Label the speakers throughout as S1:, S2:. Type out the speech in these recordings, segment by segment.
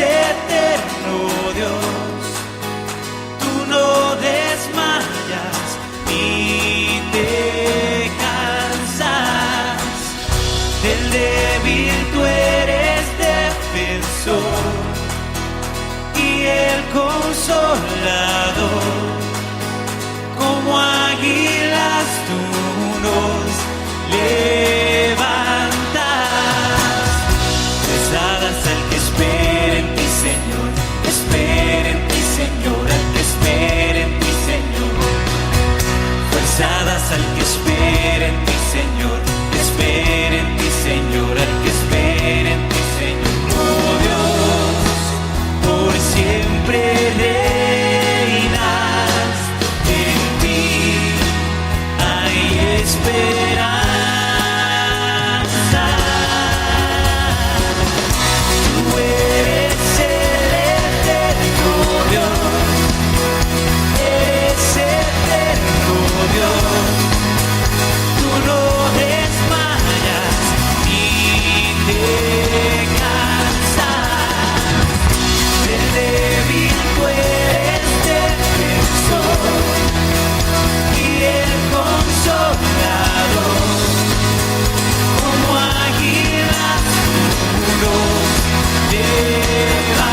S1: eterno, Dios. Tú no desmayas ni te cansas. Del débil tú eres defensor y el consolador. Como águilas tú nos levantas. Pesadas al que espera en ti, Señor. Espera en ti, Señor. Al que espera en ti, Señor. Forzadas al que espera en ti, Señor. Espera en ti, Señor. Al que espera en ti, Señor. Oh Dios, por siempre reinas. En ti hay esperanza. Tú eres el eterno Dios. Eres eterno Dios. Tú no desmayas ni te cansas. Del débil tú eres defensor y el consolador. Como águilas tú nos levantas.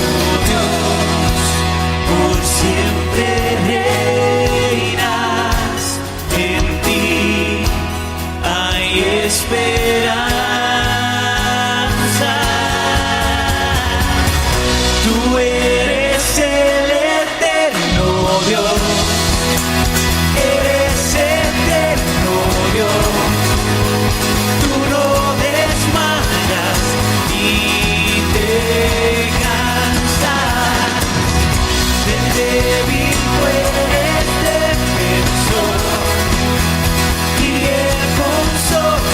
S1: Oh Dios, por siempre reinas. En ti hay esperanza. Tú eres el eterno Dios. Eres eterno Dios. Tú no desmayas ni te cansas. Del débil tú eres defensor y el consolador.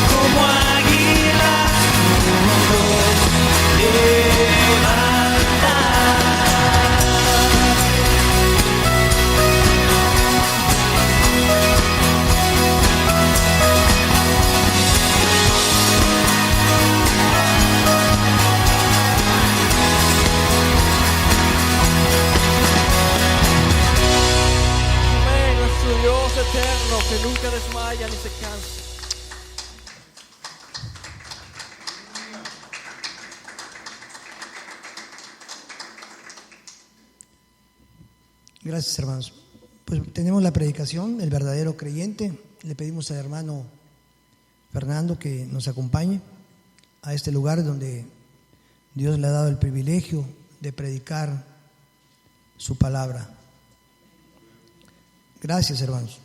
S1: Como águilas tú nos levantas.
S2: Amén, nuestro Dios eterno que nunca desmaya ni se cansa.
S3: Gracias, hermanos. Pues tenemos la predicación, el verdadero creyente. Le pedimos al hermano Fernando que nos acompañe a este lugar donde Dios le ha dado el privilegio de predicar su palabra. Gracias, hermanos.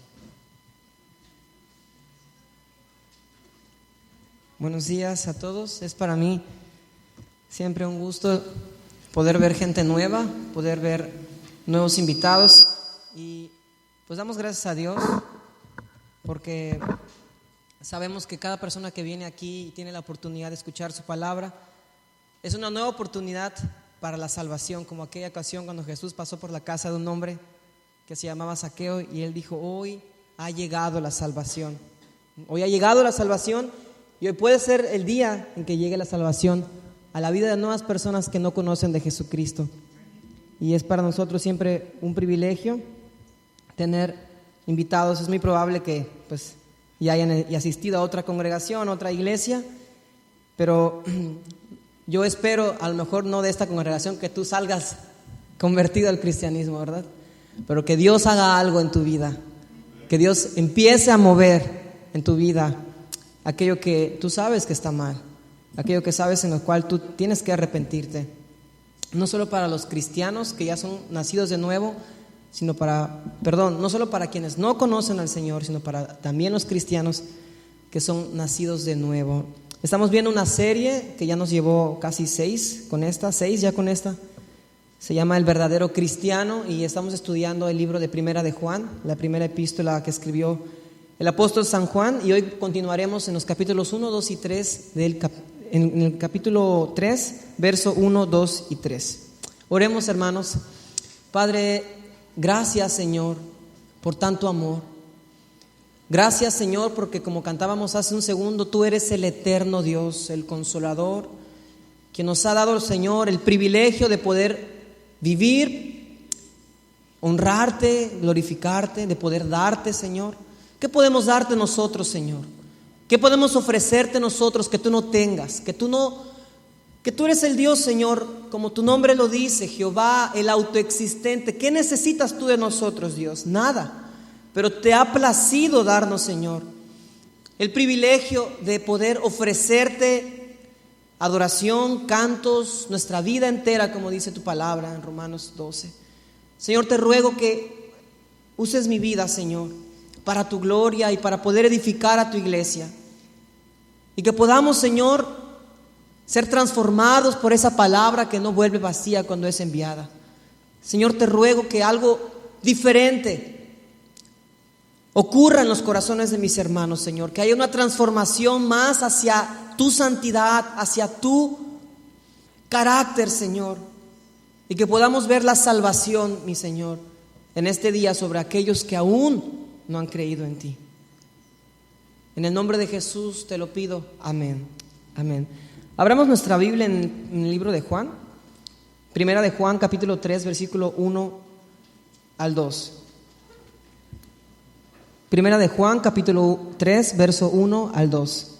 S4: Buenos días a todos. Es para mí siempre un gusto poder ver gente nueva, poder ver nuevos invitados, y pues damos gracias a Dios porque sabemos que cada persona que viene aquí y tiene la oportunidad de escuchar su palabra es una nueva oportunidad para la salvación, como aquella ocasión cuando Jesús pasó por la casa de un hombre que se llamaba Zaqueo y él dijo: hoy ha llegado la salvación. Hoy ha llegado la salvación y hoy puede ser el día en que llegue la salvación a la vida de nuevas personas que no conocen de Jesucristo. Y es para nosotros siempre un privilegio tener invitados. Es muy probable que pues ya hayan asistido a otra congregación, a otra iglesia, pero yo espero, a lo mejor no de esta congregación, que tú salgas convertido al cristianismo, ¿verdad? Pero que Dios haga algo en tu vida, que Dios empiece a mover en tu vida aquello que tú sabes que está mal, aquello que sabes en lo cual tú tienes que arrepentirte. No solo para los cristianos que ya son nacidos de nuevo, no solo para quienes no conocen al Señor, sino para también los cristianos que son nacidos de nuevo. Estamos viendo una serie que ya nos llevó casi 6 ya con esta. Se llama El verdadero cristiano y estamos estudiando el libro de Primera de Juan, la primera epístola que escribió el el apóstol San Juan, y hoy continuaremos en los capítulos 1, 2 y 3 en el capítulo 3, verso 1, 2 y 3. Oremos, hermanos. Padre, gracias, Señor, por tanto amor. Gracias, Señor, porque como cantábamos hace un segundo, tú eres el eterno Dios, el consolador, que nos ha dado, Señor, el privilegio de poder vivir, honrarte, glorificarte, de poder darte, Señor. ¿Qué podemos darte nosotros, Señor? ¿Qué podemos ofrecerte nosotros que tú no tengas? Que tú eres el Dios, Señor, como tu nombre lo dice, Jehová, el autoexistente. ¿Qué necesitas tú de nosotros, Dios? Nada. Pero te ha placido darnos, Señor, el privilegio de poder ofrecerte adoración, cantos, nuestra vida entera, como dice tu palabra en Romanos 12. Señor, te ruego que uses mi vida, Señor, para tu gloria y para poder edificar a tu iglesia. Y que podamos, Señor, ser transformados por esa palabra que no vuelve vacía cuando es enviada. Señor, te ruego que algo diferente ocurra en los corazones de mis hermanos, Señor. Que haya una transformación más hacia tu santidad, hacia tu carácter, Señor. Y que podamos ver la salvación, mi Señor, en este día sobre aquellos que aún no han creído en ti. En el nombre de Jesús te lo pido. Amén. Amén. Abramos nuestra Biblia en el libro de Juan. Primera de Juan, capítulo 3, versículo 1 al 2. Primera de Juan, capítulo 3, verso 1 al 2.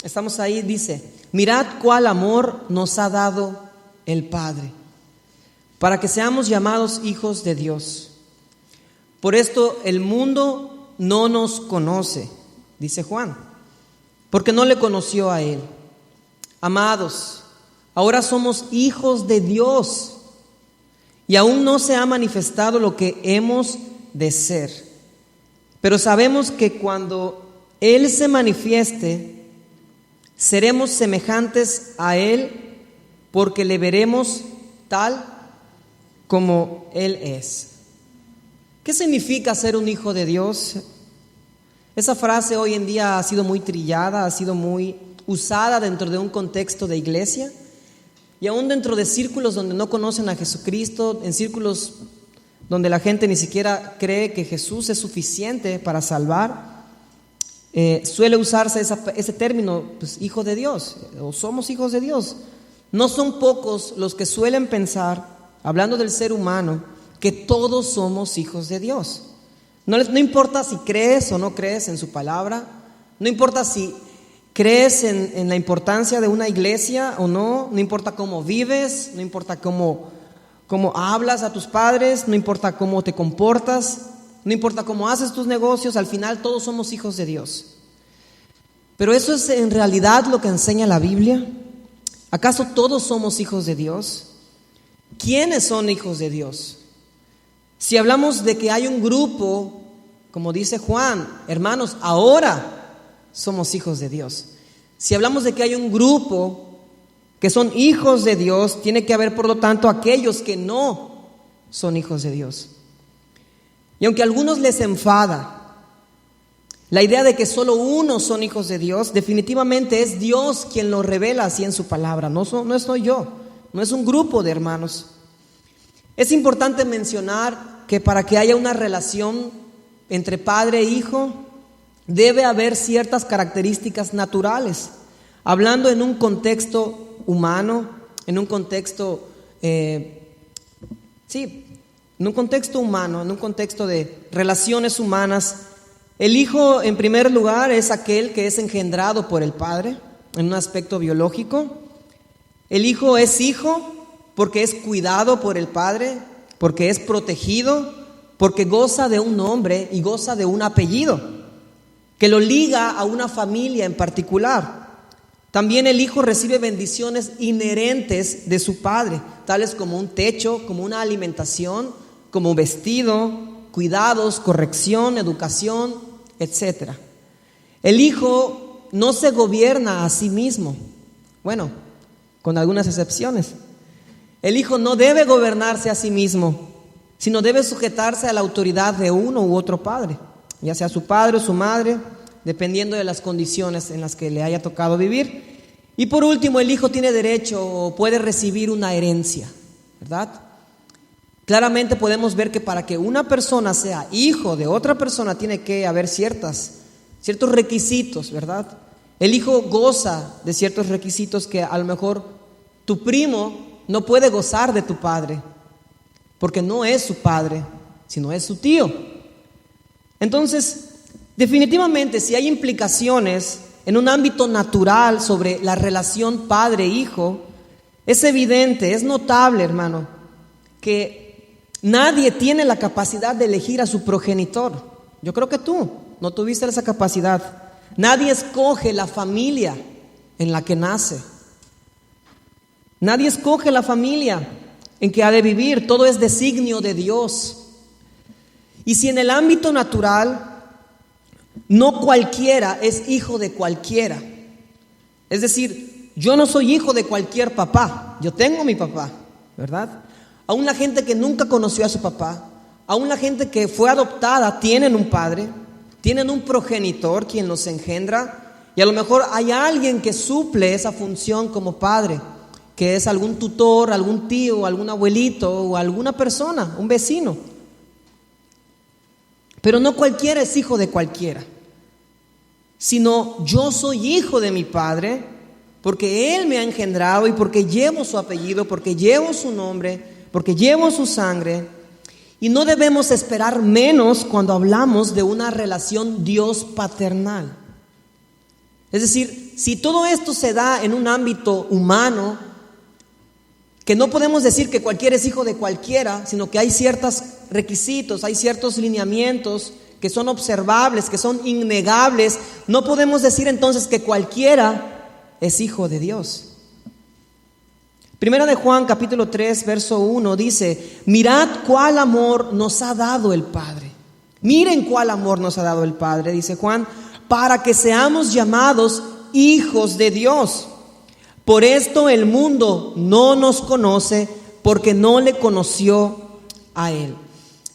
S4: Estamos ahí, dice: mirad cuál amor nos ha dado el Padre, para que seamos llamados hijos de Dios. Por esto el mundo no nos conoce, dice Juan, porque no le conoció a Él. Amados, ahora somos hijos de Dios, y aún no se ha manifestado lo que hemos de ser. Pero sabemos que cuando Él se manifieste, seremos semejantes a Él, porque le veremos tal como Él es. ¿Qué significa ser un hijo de Dios? Esa frase hoy en día ha sido muy trillada, ha sido muy usada dentro de un contexto de iglesia, y aún dentro de círculos donde no conocen a Jesucristo, en círculos donde la gente ni siquiera cree que Jesús es suficiente para salvar. Suele usarse ese término, pues, hijo de Dios, o somos hijos de Dios. No son pocos los que suelen pensar, hablando del ser humano, que todos somos hijos de Dios. No importa si crees o no crees en su palabra, no importa si crees en la importancia de una iglesia o no importa cómo vives, no importa cómo hablas a tus padres, no importa cómo te comportas, no importa cómo haces tus negocios, al final todos somos hijos de Dios. Pero ¿eso es en realidad lo que enseña la Biblia? ¿Acaso todos somos hijos de Dios? ¿Quiénes son hijos de Dios? Si hablamos de que hay un grupo, como dice Juan, hermanos, ahora somos hijos de Dios. Si hablamos de que hay un grupo que son hijos de Dios, tiene que haber por lo tanto aquellos que no son hijos de Dios. Y aunque a algunos les enfada la idea de que solo unos son hijos de Dios, definitivamente es Dios quien lo revela así en su palabra, no soy yo, no es un grupo de hermanos. Es importante mencionar que para que haya una relación entre padre e hijo, debe haber ciertas características naturales. Hablando en un contexto humano, en un contexto de relaciones humanas, el hijo en primer lugar es aquel que es engendrado por el padre en un aspecto biológico. El hijo es hijo porque es cuidado por el padre, porque es protegido, porque goza de un nombre y goza de un apellido que lo liga a una familia en particular. También el hijo recibe bendiciones inherentes de su padre, tales como un techo, como una alimentación, como vestido, cuidados, corrección, educación, etc. El hijo no se gobierna a sí mismo. Bueno, con algunas excepciones. El hijo no debe gobernarse a sí mismo, sino debe sujetarse a la autoridad de uno u otro padre, ya sea su padre o su madre, dependiendo de las condiciones en las que le haya tocado vivir. Y por último, el hijo tiene derecho o puede recibir una herencia, ¿verdad? Claramente podemos ver que para que una persona sea hijo de otra persona tiene que haber ciertos requisitos, ¿verdad? El hijo goza de ciertos requisitos que a lo mejor tu primo no puede gozar de tu padre, porque no es su padre, sino es su tío. Entonces, definitivamente, si hay implicaciones en un ámbito natural sobre la relación padre-hijo, es evidente, es notable, hermano, que nadie tiene la capacidad de elegir a su progenitor. Yo creo que tú no tuviste esa capacidad. Nadie escoge la familia en la que nace. Nadie escoge la familia en que ha de vivir. Todo es designio de Dios. Y si en el ámbito natural, no cualquiera es hijo de cualquiera. Es decir, yo no soy hijo de cualquier papá. Yo tengo mi papá, ¿verdad? Aún la gente que nunca conoció a su papá, aún la gente que fue adoptada, tienen un padre, tienen un progenitor quien los engendra. Y a lo mejor hay alguien que suple esa función como padre, que es algún tutor, algún tío, algún abuelito o alguna persona, un vecino. Pero no cualquiera es hijo de cualquiera, sino yo soy hijo de mi padre porque él me ha engendrado y porque llevo su apellido, porque llevo su nombre, porque llevo su sangre. Y no debemos esperar menos cuando hablamos de una relación Dios paternal. Es decir, si todo esto se da en un ámbito humano, que no podemos decir que cualquiera es hijo de cualquiera, sino que hay ciertos requisitos, hay ciertos lineamientos que son observables, que son innegables. No podemos decir entonces que cualquiera es hijo de Dios. Primera de Juan capítulo 3 verso 1 dice: mirad cuál amor nos ha dado el Padre. Miren cuál amor nos ha dado el Padre, dice Juan, para que seamos llamados hijos de Dios. Por esto el mundo no nos conoce, porque no le conoció a Él.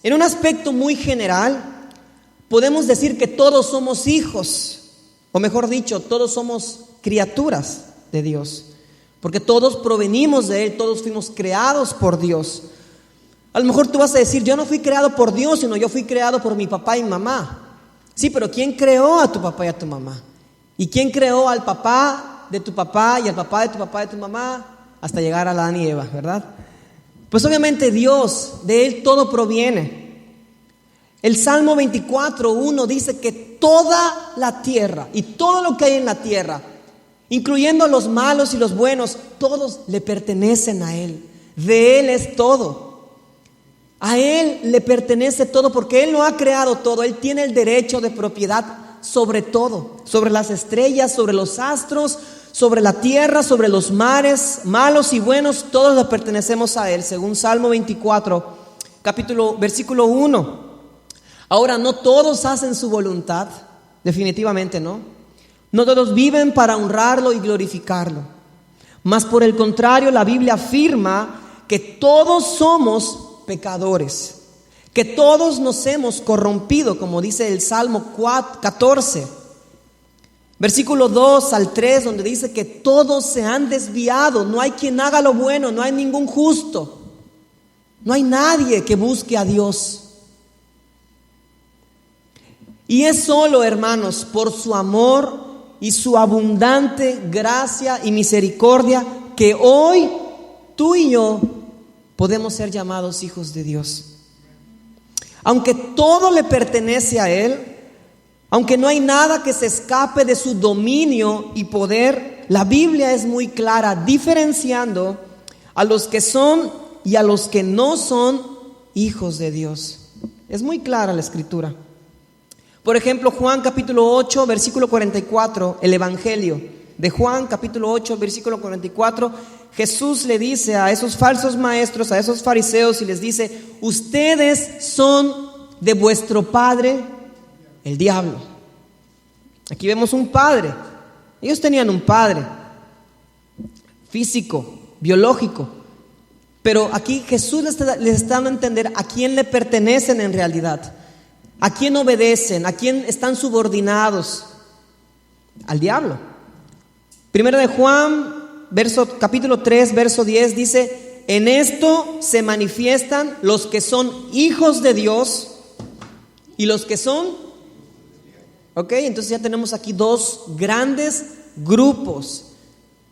S4: En un aspecto muy general, podemos decir que todos somos hijos, o mejor dicho, todos somos criaturas de Dios, porque todos provenimos de Él, todos fuimos creados por Dios. A lo mejor tú vas a decir: yo no fui creado por Dios, sino yo fui creado por mi papá y mamá. Sí, pero ¿quién creó a tu papá y a tu mamá? ¿Y quién creó al papá de tu papá y al papá de tu papá de tu mamá hasta llegar a Adán y Eva, verdad? Pues obviamente Dios, de Él todo proviene. El Salmo 24:1 dice que toda la tierra y todo lo que hay en la tierra, incluyendo los malos y los buenos, todos le pertenecen a Él. De Él es todo. A Él le pertenece todo porque Él lo ha creado todo. Él tiene el derecho de propiedad sobre todo, sobre las estrellas, sobre los astros, sobre la tierra, sobre los mares, malos y buenos, todos le pertenecemos a Él, según Salmo 24, versículo 1. Ahora, no todos hacen su voluntad, definitivamente no. No todos viven para honrarlo y glorificarlo. Mas por el contrario, la Biblia afirma que todos somos pecadores, que todos nos hemos corrompido, como dice el Salmo 14, versículo 2 al 3, donde dice que todos se han desviado, no hay quien haga lo bueno, no hay ningún justo, no hay nadie que busque a Dios. Y es solo, hermanos, por su amor y su abundante gracia y misericordia que hoy tú y yo podemos ser llamados hijos de Dios. Aunque todo le pertenece a Él, aunque no hay nada que se escape de su dominio y poder, la Biblia es muy clara diferenciando a los que son y a los que no son hijos de Dios. Es muy clara la Escritura. Por ejemplo, Juan capítulo 8, versículo 44, el Evangelio de Juan capítulo 8, versículo 44, Jesús le dice a esos falsos maestros, a esos fariseos, y les dice: ustedes son de vuestro padre, el diablo. Aquí vemos un padre. Ellos tenían un padre físico, biológico. Pero aquí Jesús les está dando a entender a quién le pertenecen en realidad. A quién obedecen, a quién están subordinados. Al diablo. Primero de Juan, capítulo 3, verso 10 dice: en esto se manifiestan los que son hijos de Dios y los que son. Ok, entonces ya tenemos aquí dos grandes grupos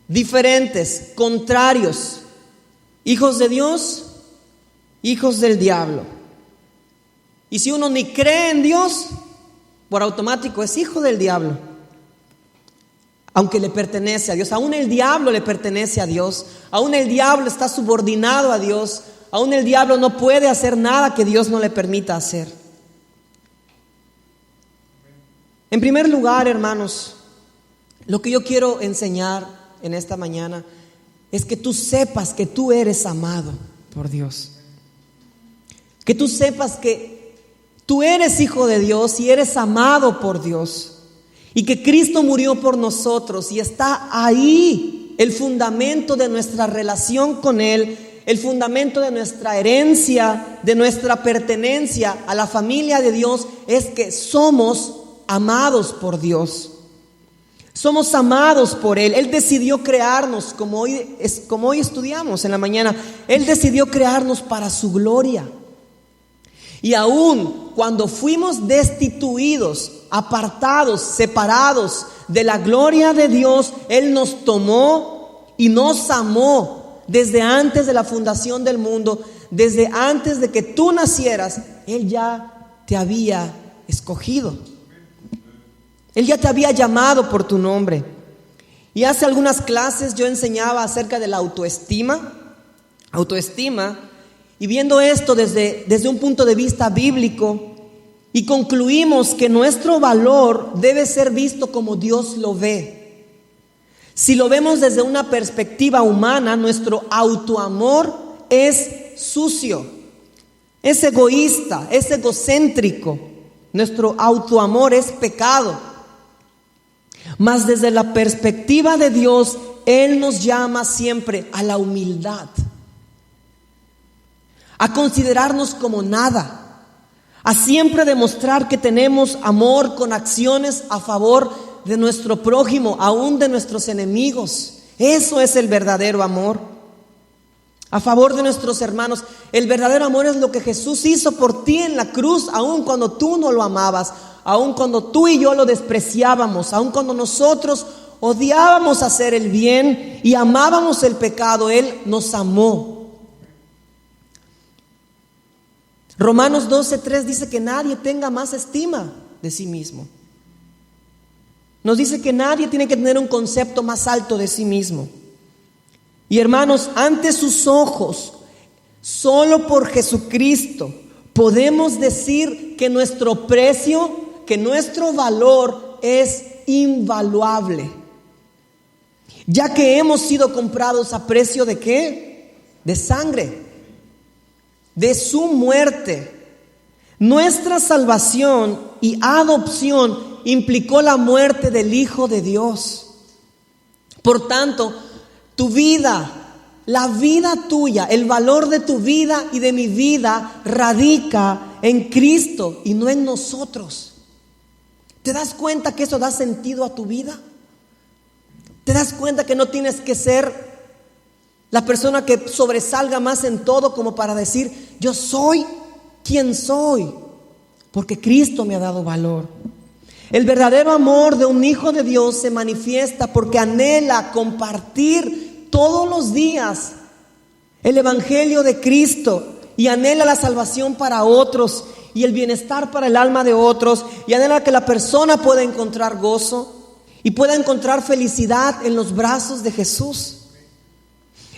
S4: diferentes, contrarios. Hijos de Dios, hijos del diablo. Y si uno ni cree en Dios, por automático es hijo del diablo. Aunque le pertenece a Dios. Aún el diablo le pertenece a Dios. Aún el diablo está subordinado a Dios. Aún el diablo no puede hacer nada que Dios no le permita hacer. En primer lugar, hermanos, lo que yo quiero enseñar en esta mañana es que tú sepas que tú eres amado por Dios. Que tú sepas que tú eres hijo de Dios y eres amado por Dios. Y que Cristo murió por nosotros y está ahí el fundamento de nuestra relación con Él, el fundamento de nuestra herencia, de nuestra pertenencia a la familia de Dios, es que somos amados por Dios. Somos amados por Él. Él decidió crearnos, como hoy estudiamos en la mañana. Él decidió crearnos para su gloria. Y aún cuando fuimos destituidos, apartados, separados de la gloria de Dios, Él nos tomó y nos amó desde antes de la fundación del mundo, desde antes de que tú nacieras. Él ya te había escogido. Él ya te había llamado por tu nombre. Y hace algunas clases yo enseñaba acerca de la autoestima. Y viendo esto desde un punto de vista bíblico, y concluimos que nuestro valor debe ser visto como Dios lo ve. Si lo vemos desde una perspectiva humana, nuestro autoamor es sucio, es egoísta, es egocéntrico. Nuestro autoamor es pecado. Mas desde la perspectiva de Dios, Él nos llama siempre a la humildad, a considerarnos como nada, a siempre demostrar que tenemos amor con acciones a favor de nuestro prójimo, aún de nuestros enemigos. Eso es el verdadero amor, a favor de nuestros hermanos. El verdadero amor es lo que Jesús hizo por ti en la cruz, aún cuando tú no lo amabas, aun cuando tú y yo lo despreciábamos, aun cuando nosotros odiábamos hacer el bien y amábamos el pecado, Él nos amó. Romanos 12:3 dice que nadie tenga más estima de sí mismo. Nos dice que nadie tiene que tener un concepto más alto de sí mismo. Y hermanos, ante sus ojos, solo por Jesucristo, podemos decir que nuestro precio, que nuestro valor es invaluable, ya que hemos sido comprados a precio ¿de qué? De sangre, de su muerte. Nuestra salvación y adopción implicó la muerte del Hijo de Dios. Por tanto, tu vida, la vida tuya, el valor de tu vida y de mi vida radica en Cristo y no en nosotros. ¿Te das cuenta que eso da sentido a tu vida? ¿Te das cuenta que no tienes que ser la persona que sobresalga más en todo como para decir, yo soy quien soy, porque Cristo me ha dado valor? El verdadero amor de un hijo de Dios se manifiesta porque anhela compartir todos los días el evangelio de Cristo y anhela la salvación para otros y el bienestar para el alma de otros, y anhela que la persona pueda encontrar gozo y pueda encontrar felicidad en los brazos de Jesús.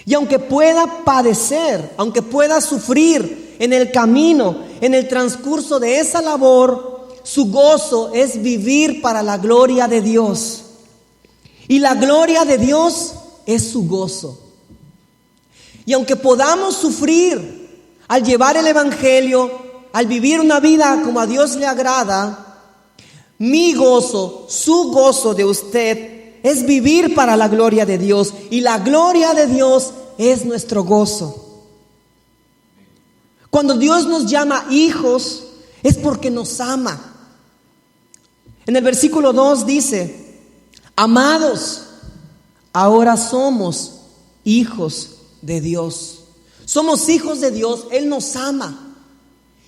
S4: Y aunque pueda padecer, aunque pueda sufrir en el camino, en el transcurso de esa labor, su gozo es vivir para la gloria de Dios. Y la gloria de Dios es su gozo. Y aunque podamos sufrir al llevar el evangelio, al vivir una vida como a Dios le agrada, mi gozo, su gozo de usted es vivir para la gloria de Dios. Y la gloria de Dios es nuestro gozo. Cuando Dios nos llama hijos, es porque nos ama. En el versículo 2 dice: amados, ahora somos hijos de Dios. Somos hijos de Dios. Él nos ama.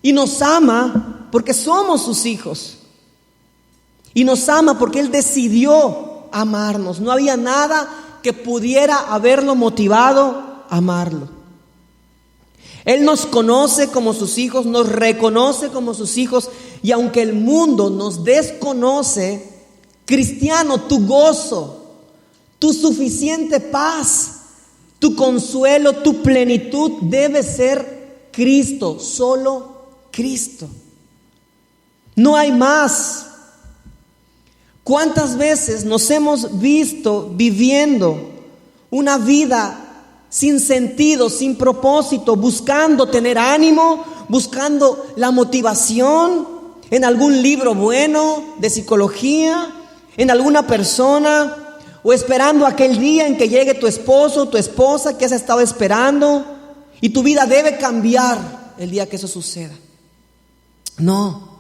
S4: Y nos ama porque somos sus hijos. Y nos ama porque Él decidió amarnos. No había nada que pudiera haberlo motivado a amarlo. Él nos conoce como sus hijos, nos reconoce como sus hijos. Y aunque el mundo nos desconoce, cristiano, tu gozo, tu suficiente paz, tu consuelo, tu plenitud debe ser Cristo, solo Cristo. No hay más. ¿Cuántas veces nos hemos visto viviendo una vida sin sentido, sin propósito, buscando tener ánimo, buscando la motivación en algún libro bueno de psicología, en alguna persona, o esperando aquel día en que llegue tu esposo o tu esposa que has estado esperando, y tu vida debe cambiar el día que eso suceda? No.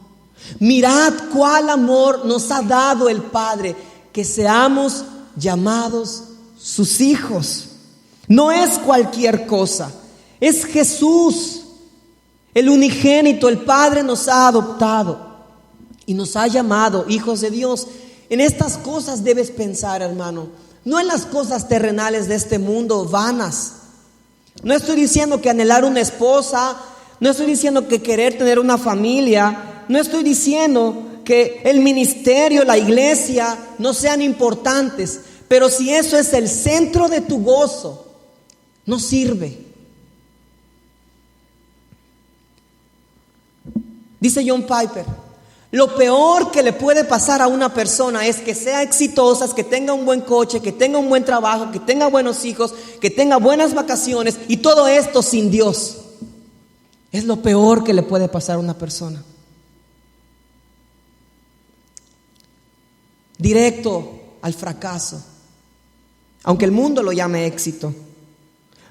S4: Mirad cuál amor nos ha dado el Padre, que seamos llamados sus hijos. No es cualquier cosa, es Jesús, el unigénito. El Padre nos ha adoptado y nos ha llamado hijos de Dios. En estas cosas debes pensar, hermano, no en las cosas terrenales de este mundo, vanas. No estoy diciendo que anhelar una esposa, no estoy diciendo que querer tener una familia, no estoy diciendo que el ministerio, la iglesia no sean importantes, pero si eso es el centro de tu gozo, no sirve. Dice John Piper: lo peor que le puede pasar a una persona es que sea exitosa, que tenga un buen coche, que tenga un buen trabajo, que tenga buenos hijos, que tenga buenas vacaciones, y todo esto sin Dios. Es lo peor que le puede pasar a una persona. Directo al fracaso, aunque el mundo lo llame éxito.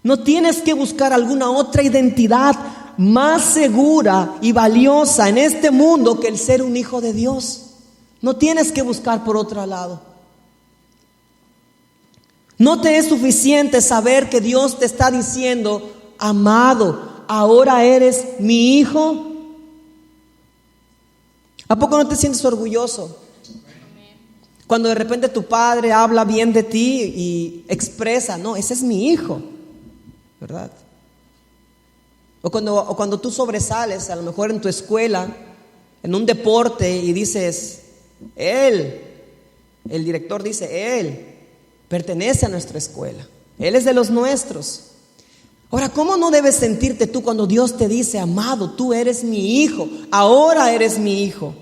S4: No tienes que buscar alguna otra identidad más segura y valiosa en este mundo que el ser un hijo de Dios. No tienes que buscar por otro lado. No te es suficiente saber que Dios te está diciendo: amado, ahora eres mi hijo. ¿A poco no te sientes orgulloso? Cuando de repente tu padre habla bien de ti y expresa: no, ese es mi hijo, ¿verdad? O cuando tú sobresales, a lo mejor en tu escuela, en un deporte, y dices: él, el director dice: él pertenece a nuestra escuela, él es de los nuestros. Ahora, ¿cómo no debes sentirte tú cuando Dios te dice: amado, tú eres mi hijo, ahora eres mi hijo?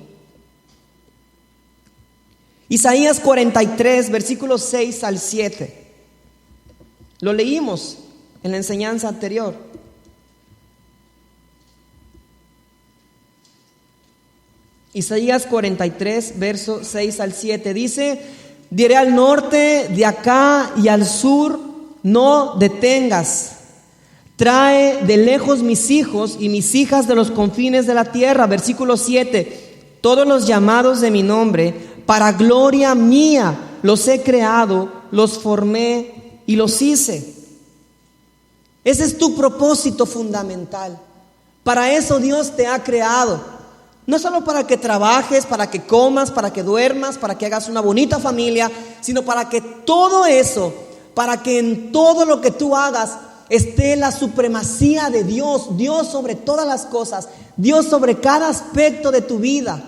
S4: Isaías 43, versículos 6 al 7. Lo leímos en la enseñanza anterior. Isaías 43, versos 6 al 7 dice: diré al norte, de acá y al sur, no detengas. Trae de lejos mis hijos y mis hijas de los confines de la tierra. Versículo 7: todos los llamados de mi nombre, para gloria mía los he creado, los formé y los hice. Ese es tu propósito fundamental. Para eso Dios te ha creado. No solo para que trabajes, para que comas, para que duermas, para que hagas una bonita familia, sino para que todo eso, para que en todo lo que tú hagas esté la supremacía de Dios, Dios sobre todas las cosas, Dios sobre cada aspecto de tu vida.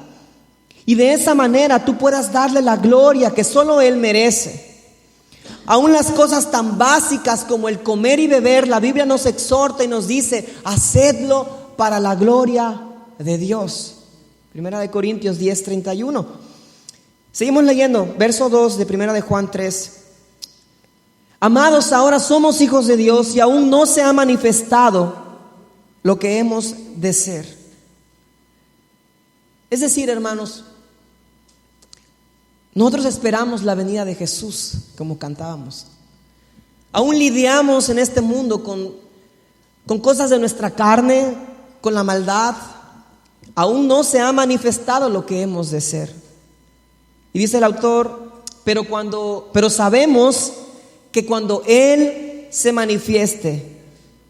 S4: Y de esa manera tú puedas darle la gloria que solo Él merece. Aún las cosas tan básicas como el comer y beber, la Biblia nos exhorta y nos dice: hacedlo para la gloria de Dios. Primera de Corintios 10:31. Seguimos leyendo, verso 2 de Primera de Juan 3. Amados, ahora somos hijos de Dios y aún no se ha manifestado lo que hemos de ser. Es decir, hermanos, nosotros esperamos la venida de Jesús, como cantábamos. Aún lidiamos en este mundo con cosas de nuestra carne, con la maldad. Aún no se ha manifestado lo que hemos de ser. Y dice el autor, pero sabemos que cuando Él se manifieste,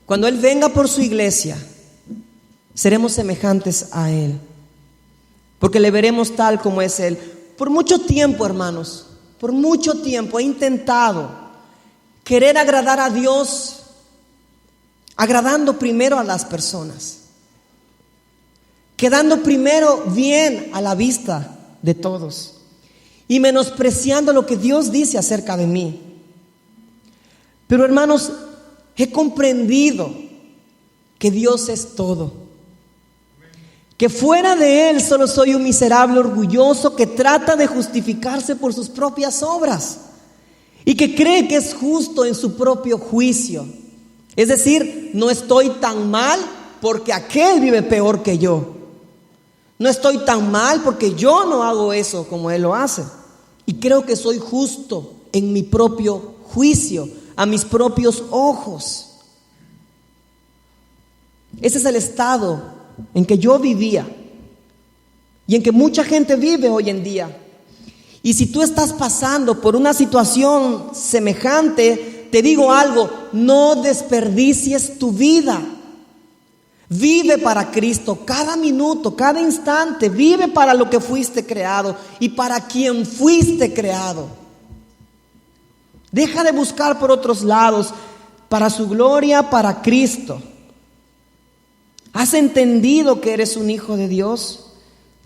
S4: cuando Él venga por su iglesia, seremos semejantes a Él, porque le veremos tal como es Él. Por mucho tiempo, hermanos, por mucho tiempo he intentado querer agradar a Dios, agradando primero a las personas, quedando primero bien a la vista de todos y menospreciando lo que Dios dice acerca de mí. Pero, hermanos, he comprendido que Dios es todo, que fuera de Él solo soy un miserable orgulloso que trata de justificarse por sus propias obras y que cree que es justo en su propio juicio. Es decir, no estoy tan mal porque aquel vive peor que yo. No estoy tan mal porque yo no hago eso como él lo hace. Y creo que soy justo en mi propio juicio, a mis propios ojos. Ese es el estado en que yo vivía y en que mucha gente vive hoy en día. Y si tú estás pasando por una situación semejante, te digo algo: no desperdicies tu vida. Vive para Cristo cada minuto, cada instante. Vive para lo que fuiste creado y para quien fuiste creado. Deja de buscar por otros lados, para su gloria, para Cristo. ¿Has entendido que eres un hijo de Dios?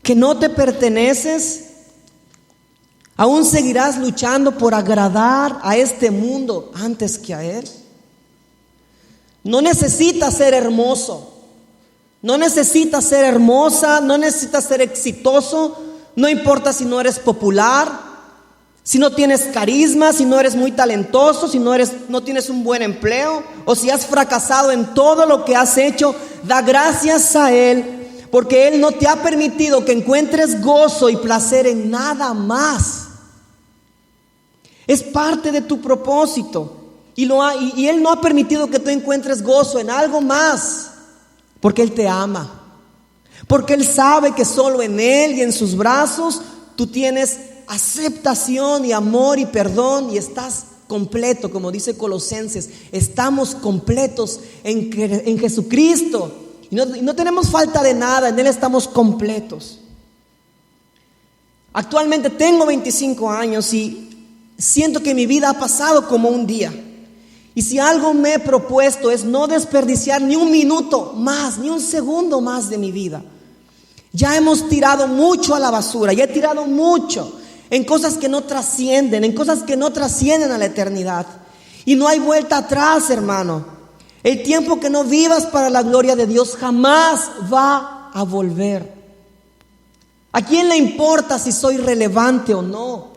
S4: ¿Que no te perteneces? ¿Aún seguirás luchando por agradar a este mundo antes que a Él? No necesitas ser hermoso, no necesitas ser hermosa, no necesitas ser exitoso. No importa si no eres popular, si no tienes carisma, si no eres muy talentoso, si no tienes un buen empleo, o si has fracasado en todo lo que has hecho. Da gracias a Él, porque Él no te ha permitido que encuentres gozo y placer en nada más. Es parte de tu propósito. Y Él no ha permitido que tú encuentres gozo en algo más, porque Él te ama. Porque Él sabe que solo en Él y en sus brazos tú tienes aceptación y amor y perdón y estás completo, como dice Colosenses. Estamos completos en Jesucristo y no tenemos falta de nada, en Él estamos completos. Actualmente tengo 25 años y siento que mi vida ha pasado como un día. Y si algo me he propuesto es no desperdiciar ni un minuto más, ni un segundo más de mi vida. Ya hemos tirado mucho a la basura, ya he tirado mucho en cosas que no trascienden, a la eternidad. Y no hay vuelta atrás, hermano. El tiempo que no vivas para la gloria de Dios jamás va a volver. ¿A quién le importa si soy relevante o no,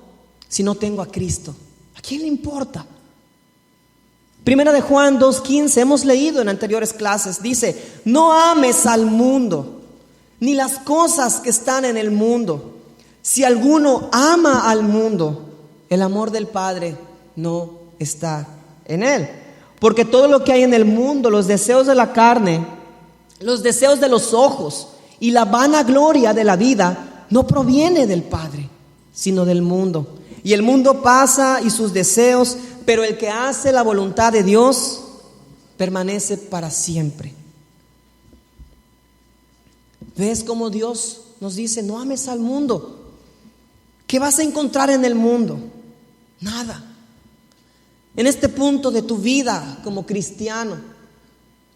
S4: si no tengo a Cristo? ¿A quién le importa? Primera de Juan 2:15, hemos leído en anteriores clases, dice: no ames al mundo, ni las cosas que están en el mundo. Si alguno ama al mundo, el amor del Padre no está en él. Porque todo lo que hay en el mundo, los deseos de la carne, los deseos de los ojos y la vanagloria de la vida, no proviene del Padre, sino del mundo. Y el mundo pasa y sus deseos, pero el que hace la voluntad de Dios permanece para siempre. ¿Ves cómo Dios nos dice: no ames al mundo? ¿Qué vas a encontrar en el mundo? Nada. En este punto de tu vida como cristiano,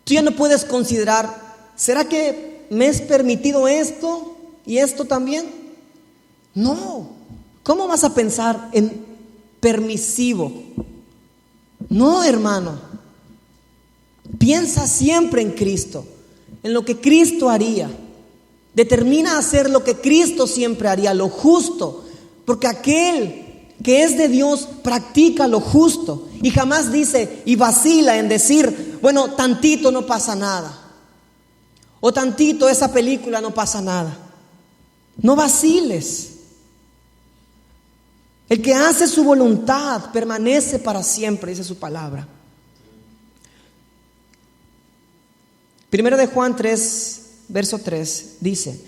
S4: tú ya no puedes considerar: ¿será que me es permitido esto y esto también? No. ¿Cómo vas a pensar en permisivo? No, hermano. Piensa siempre en Cristo, en lo que Cristo haría. Determina hacer lo que Cristo siempre haría, lo justo. Porque aquel que es de Dios practica lo justo y jamás dice y vacila en decir: bueno, tantito no pasa nada, o tantito esa película no pasa nada. No vaciles. El que hace su voluntad permanece para siempre, dice su palabra. Primero de Juan 3, verso 3, dice: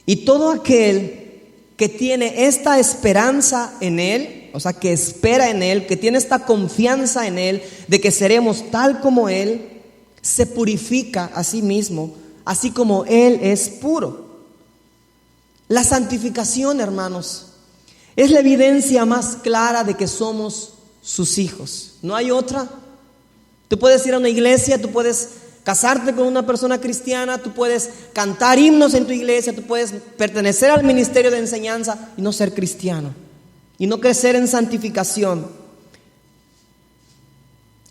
S4: y todo aquel que tiene esta esperanza en Él, o sea, que espera en Él, que tiene esta confianza en Él, de que seremos tal como Él, se purifica a sí mismo, así como Él es puro. La santificación, hermanos, es la evidencia más clara de que somos sus hijos. No hay otra. Tú puedes ir a una iglesia, tú puedes casarte con una persona cristiana, tú puedes cantar himnos en tu iglesia, tú puedes pertenecer al ministerio de enseñanza y no ser cristiano y no crecer en santificación.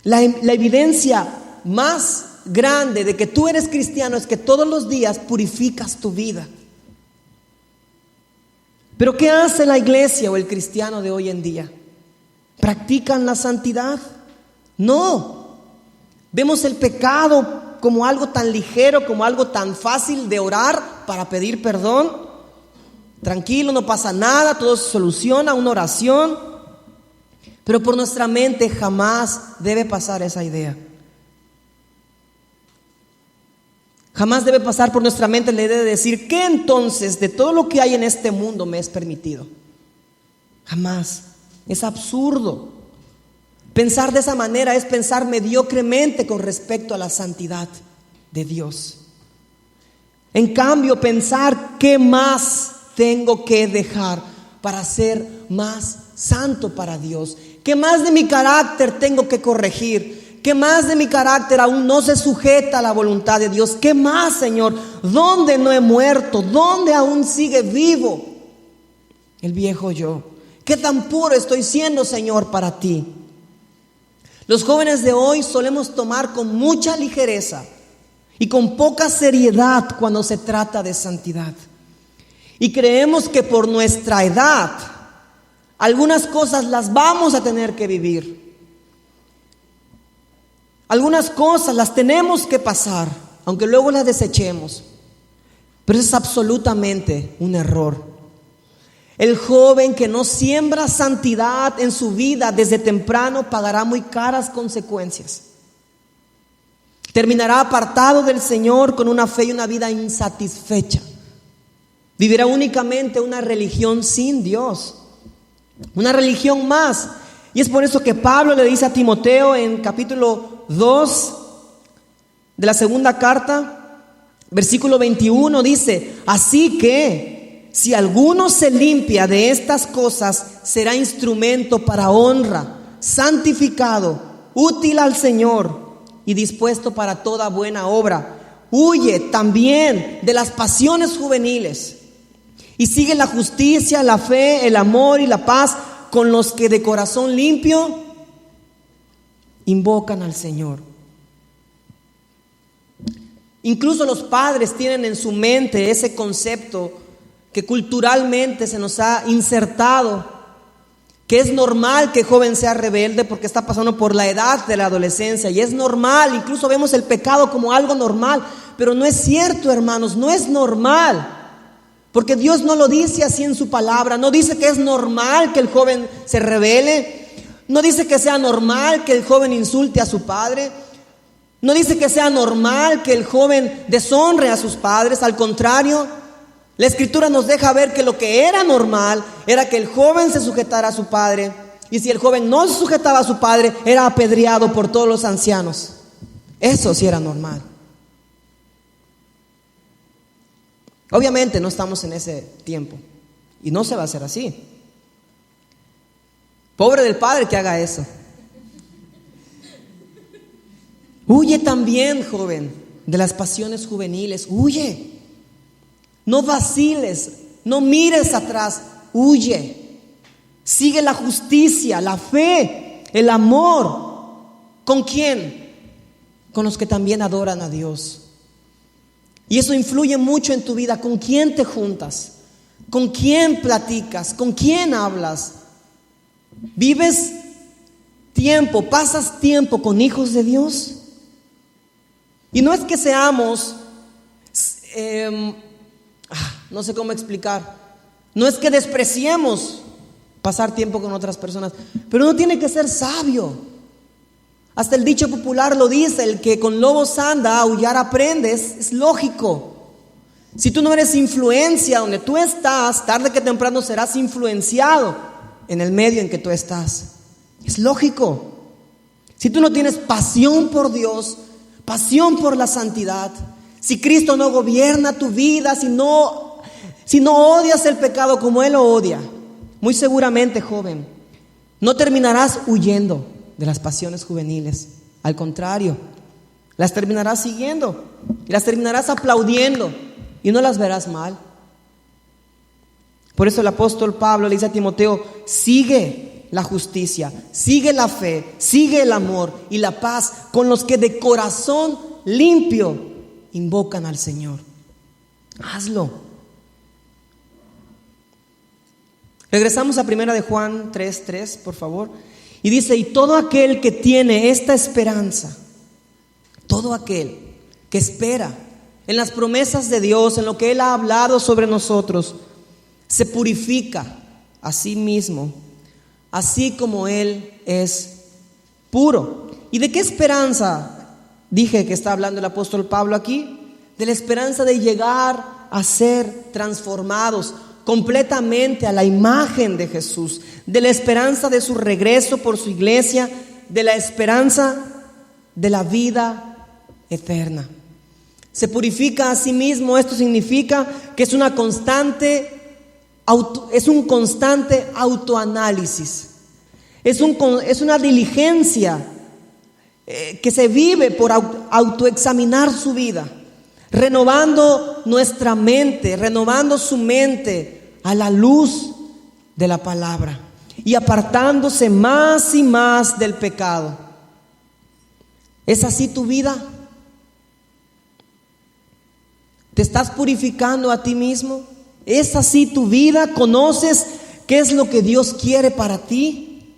S4: La evidencia más grande de que tú eres cristiano es que todos los días purificas tu vida. Pero ¿qué hace la iglesia o el cristiano de hoy en día? ¿Practican la santidad? No. Vemos el pecado como algo tan ligero, como algo tan fácil de orar para pedir perdón. Tranquilo, no pasa nada, todo se soluciona, una oración. Pero por nuestra mente jamás debe pasar esa idea. Jamás debe pasar por nuestra mente la idea de decir: ¿qué entonces de todo lo que hay en este mundo me es permitido? Jamás. Es absurdo. Pensar de esa manera es pensar mediocremente con respecto a la santidad de Dios. En cambio, pensar qué más tengo que dejar para ser más santo para Dios, qué más de mi carácter tengo que corregir, qué más de mi carácter aún no se sujeta a la voluntad de Dios, qué más, Señor, dónde no he muerto, dónde aún sigue vivo el viejo yo, qué tan puro estoy siendo, Señor, para ti. Los jóvenes de hoy solemos tomar con mucha ligereza y con poca seriedad cuando se trata de santidad. Y creemos que por nuestra edad algunas cosas las vamos a tener que vivir. Algunas cosas las tenemos que pasar, aunque luego las desechemos. Pero es absolutamente un error. El joven que no siembra santidad en su vida desde temprano pagará muy caras consecuencias. Terminará apartado del Señor con una fe y una vida insatisfecha. Vivirá únicamente una religión sin Dios, una religión más. Y es por eso que Pablo le dice a Timoteo en capítulo 2 de la segunda carta, versículo 21, dice: así que si alguno se limpia de estas cosas, será instrumento para honra, santificado, útil al Señor y dispuesto para toda buena obra. Huye también de las pasiones juveniles y sigue la justicia, la fe, el amor y la paz con los que de corazón limpio invocan al Señor. Incluso los padres tienen en su mente ese concepto que culturalmente se nos ha insertado, que es normal que el joven sea rebelde porque está pasando por la edad de la adolescencia, y es normal, incluso vemos el pecado como algo normal, pero no es cierto, hermanos, no es normal. Porque Dios no lo dice así en su palabra. No dice que es normal que el joven se rebele. No dice que sea normal que el joven insulte a su padre. No dice que sea normal que el joven deshonre a sus padres. Al contrario, la Escritura nos deja ver que lo que era normal era que el joven se sujetara a su padre. Y si el joven no se sujetaba a su padre, era apedreado por todos los ancianos. Eso sí era normal. Obviamente no estamos en ese tiempo y no se va a hacer así. Pobre del padre que haga eso. Huye también, joven, de las pasiones juveniles. Huye. No vaciles, no mires atrás. Huye. Sigue la justicia, la fe, el amor. ¿Con quién? Con los que también adoran a Dios. Y eso influye mucho en tu vida. ¿Con quién te juntas? ¿Con quién platicas? ¿Con quién hablas? ¿Vives tiempo, pasas tiempo con hijos de Dios? Y no es que seamos, no sé cómo explicar, No es que despreciemos pasar tiempo con otras personas, pero uno tiene que ser sabio. Hasta el dicho popular lo dice: el que con lobos anda, a aullar aprendes. Es lógico. Si tú no eres influencia donde tú estás, tarde que temprano serás influenciado en el medio en que tú estás. Es lógico. Si tú no tienes pasión por Dios, pasión por la santidad, si Cristo no gobierna tu vida, si no odias el pecado como Él lo odia, muy seguramente, joven, no terminarás huyendo de las pasiones juveniles. Al contrario, las terminarás siguiendo y las terminarás aplaudiendo y no las verás mal. Por eso el apóstol Pablo le dice a Timoteo: sigue la justicia, sigue la fe, sigue el amor y la paz con los que de corazón limpio invocan al Señor. Hazlo. Regresamos a 1 de Juan 3:3, por favor. Y dice: y todo aquel que tiene esta esperanza, todo aquel que espera en las promesas de Dios, en lo que Él ha hablado sobre nosotros, se purifica a sí mismo, así como Él es puro. ¿Y de qué esperanza dije que está hablando el apóstol Pablo aquí? De la esperanza de llegar a ser transformados completamente a la imagen de Jesús, de la esperanza de su regreso por su iglesia, de la esperanza de la vida eterna. Se purifica a sí mismo. Esto significa que es un constante autoanálisis. Es una diligencia que se vive por autoexaminar su vida, renovando nuestra mente, renovando su mente a la luz de la palabra y apartándose más y más del pecado. ¿Es así tu vida? ¿Te estás purificando a ti mismo? ¿Es así tu vida? ¿Conoces qué es lo que Dios quiere para ti?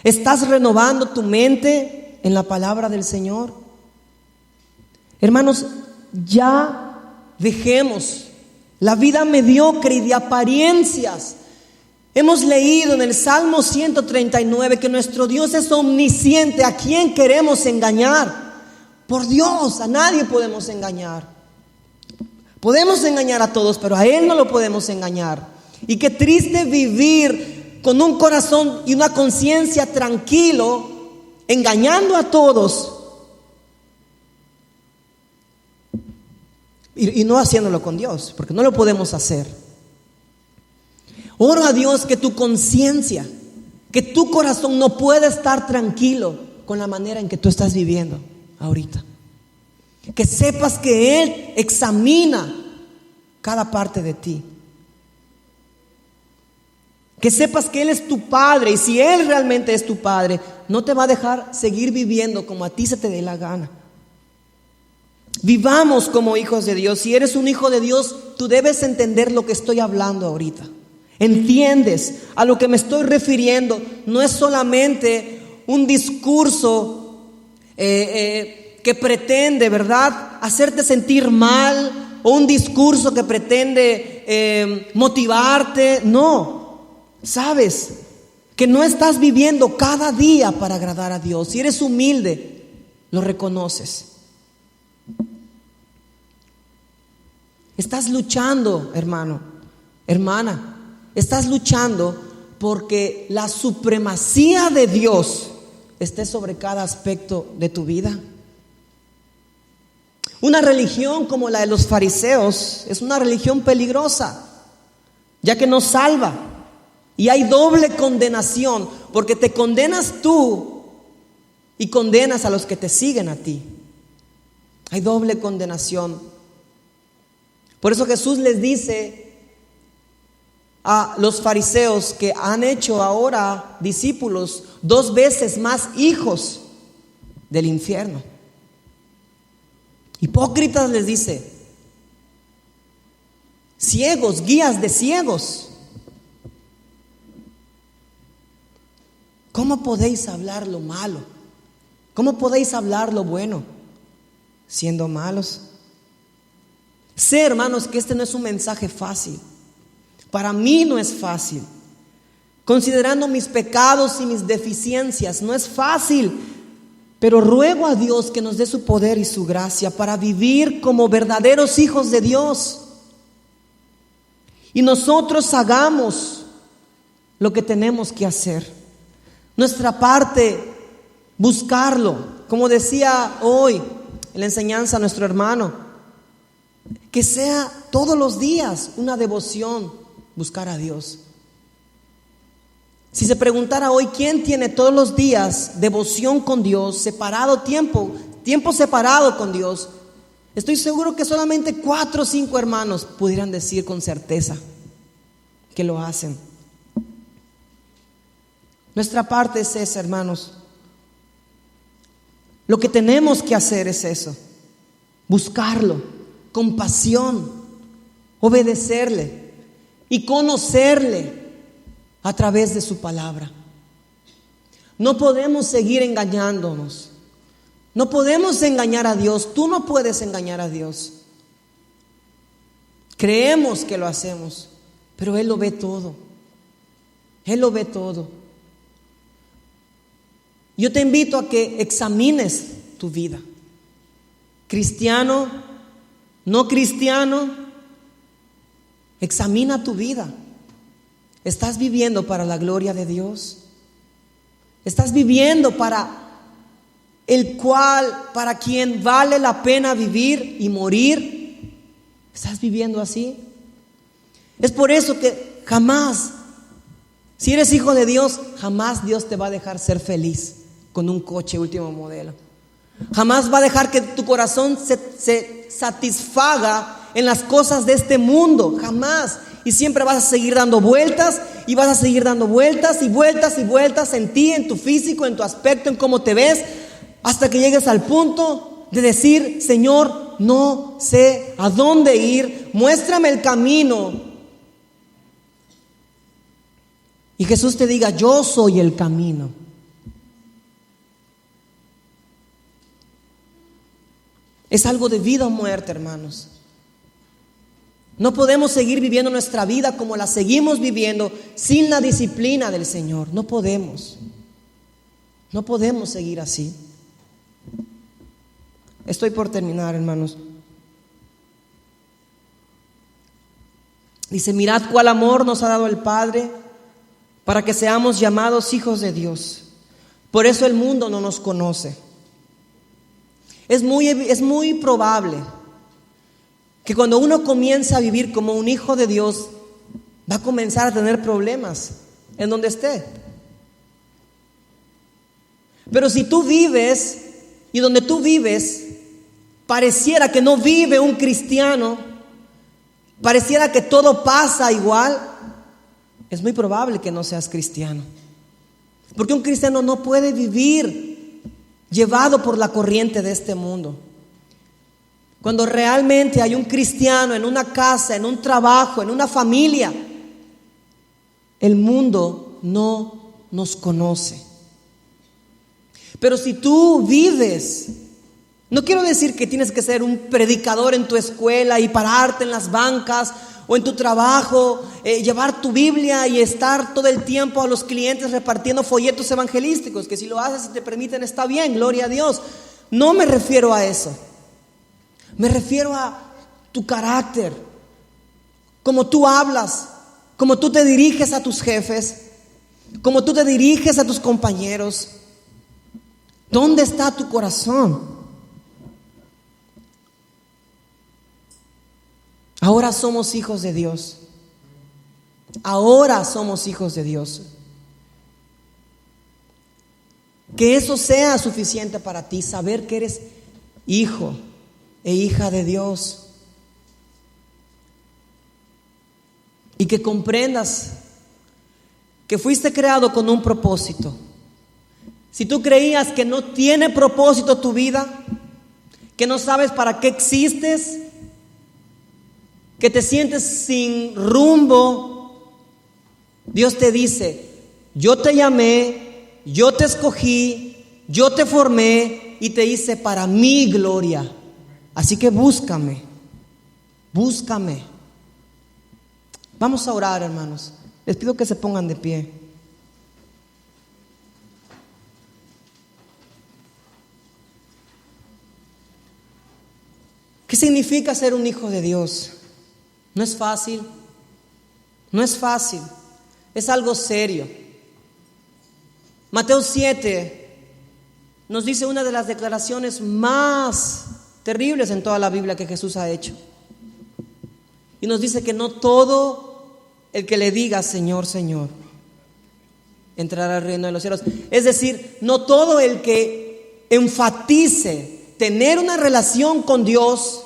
S4: ¿Estás renovando tu mente en la palabra del Señor? Hermanos, ya dejemos la vida mediocre y de apariencias. Hemos leído en el Salmo 139 que nuestro Dios es omnisciente. ¿A quién queremos engañar? Por Dios, a nadie podemos engañar. Podemos engañar a todos, pero a Él no lo podemos engañar. Y qué triste vivir con un corazón y una conciencia tranquilo, engañando a todos y no haciéndolo con Dios, porque no lo podemos hacer. Oro a Dios que tu conciencia, que tu corazón no pueda estar tranquilo con la manera en que tú estás viviendo ahorita. Que sepas que Él examina cada parte de ti. Que sepas que Él es tu Padre, y si Él realmente es tu Padre, no te va a dejar seguir viviendo como a ti se te dé la gana. Vivamos como hijos de Dios. Si eres un hijo de Dios, tú debes entender lo que estoy hablando ahorita. ¿Entiendes a lo que me estoy refiriendo? No es solamente un discurso que pretende, ¿verdad?, hacerte sentir mal, o un discurso que pretende motivarte. No, sabes que no estás viviendo cada día para agradar a Dios. Si eres humilde, lo reconoces. Estás luchando, hermano, hermana, estás luchando porque la supremacía de Dios esté sobre cada aspecto de tu vida. Una religión como la de los fariseos es una religión peligrosa, ya que no salva. Y hay doble condenación, porque te condenas tú y condenas a los que te siguen a ti. Hay doble condenación. Por eso Jesús les dice a los fariseos que han hecho ahora discípulos 2 veces más hijos del infierno. Hipócritas, les dice, ciegos, guías de ciegos. ¿Cómo podéis hablar lo malo? ¿Cómo podéis hablar lo bueno siendo malos? Sé, hermanos, que este no es un mensaje fácil, Para mí no es fácil. Considerando mis pecados y mis deficiencias, no es fácil. Pero ruego a Dios que nos dé su poder y su gracia para vivir como verdaderos hijos de Dios. Y nosotros hagamos lo que tenemos que hacer. Nuestra parte, buscarlo. Como decía hoy en la enseñanza nuestro hermano, que sea todos los días una devoción buscar a Dios. Si se preguntara hoy quién tiene todos los días devoción con Dios, separado tiempo separado con Dios, estoy seguro que solamente 4 o 5 hermanos pudieran decir con certeza que lo hacen. Nuestra parte es esa, hermanos. Lo que tenemos que hacer es eso: buscarlo con pasión, obedecerle y conocerle a través de su palabra. No podemos seguir engañándonos. No podemos engañar a Dios. Tú no puedes engañar a Dios. Creemos que lo hacemos, pero Él lo ve todo. Él lo ve todo. Yo te invito a que examines tu vida. Cristiano, no cristiano, examina tu vida. ¿Estás viviendo para la gloria de Dios? ¿Estás viviendo para quien vale la pena vivir y morir? ¿Estás viviendo así? Es por eso que jamás, si eres hijo de Dios, jamás Dios te va a dejar ser feliz con un coche último modelo. Jamás va a dejar que tu corazón se satisfaga en las cosas de este mundo. Jamás. Y siempre vas a seguir dando vueltas y vas a seguir dando vueltas y vueltas y vueltas en ti, en tu físico, en tu aspecto, en cómo te ves, hasta que llegues al punto de decir: Señor, no sé a dónde ir, muéstrame el camino. Y Jesús te diga: yo soy el camino. Es algo de vida o muerte, hermanos. No podemos seguir viviendo nuestra vida como la seguimos viviendo sin la disciplina del Señor. No podemos. No podemos seguir así. Estoy por terminar, hermanos. Dice: mirad cuál amor nos ha dado el Padre para que seamos llamados hijos de Dios. Por eso el mundo no nos conoce. Es muy probable que cuando uno comienza a vivir como un hijo de Dios, va a comenzar a tener problemas en donde esté. Pero si tú vives y donde tú vives pareciera que no vive un cristiano, pareciera que todo pasa igual, es muy probable que no seas cristiano. Porque un cristiano no puede vivir llevado por la corriente de este mundo. Cuando realmente hay un cristiano en una casa, en un trabajo, en una familia, el mundo no nos conoce. Pero si tú vives, no quiero decir que tienes que ser un predicador en tu escuela y pararte en las bancas o en tu trabajo, llevar tu Biblia y estar todo el tiempo a los clientes repartiendo folletos evangelísticos, que si lo haces y te permiten está bien, gloria a Dios. No me refiero a eso. Me refiero a tu carácter, cómo tú hablas, cómo tú te diriges a tus jefes, cómo tú te diriges a tus compañeros. ¿Dónde está tu corazón? Ahora somos hijos de Dios. Ahora somos hijos de Dios. Que eso sea suficiente para ti, saber que eres hijo e hija de Dios. Y que comprendas que fuiste creado con un propósito. Si tú creías que no tiene propósito tu vida, que no sabes para qué existes, que te sientes sin rumbo, Dios te dice: yo te llamé, yo te escogí, yo te formé y te hice para mi gloria. Así que búscame. Vamos a orar, hermanos. Les pido que se pongan de pie. ¿Qué significa ser un hijo de Dios? No es fácil. No es fácil. Es algo serio. Mateo 7 nos dice una de las declaraciones más terribles en toda la Biblia que Jesús ha hecho. Y nos dice que no todo el que le diga Señor, Señor, entrará al reino de los cielos. Es decir, no todo el que enfatice tener una relación con Dios,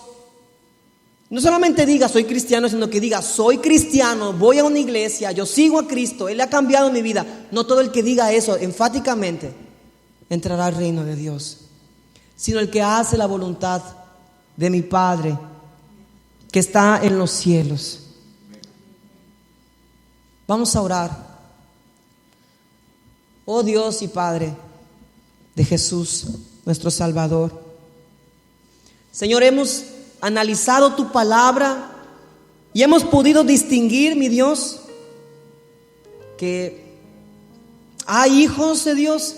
S4: no solamente diga soy cristiano, sino que diga soy cristiano, voy a una iglesia, yo sigo a Cristo, Él ha cambiado mi vida. No todo el que diga eso enfáticamente entrará al reino de Dios, sino el que hace la voluntad de mi Padre que está en los cielos. Vamos a orar. Oh Dios y Padre de Jesús, nuestro Salvador. Señor, hemos analizado tu palabra y hemos podido distinguir, mi Dios, que hay hijos de Dios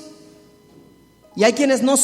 S4: y hay quienes no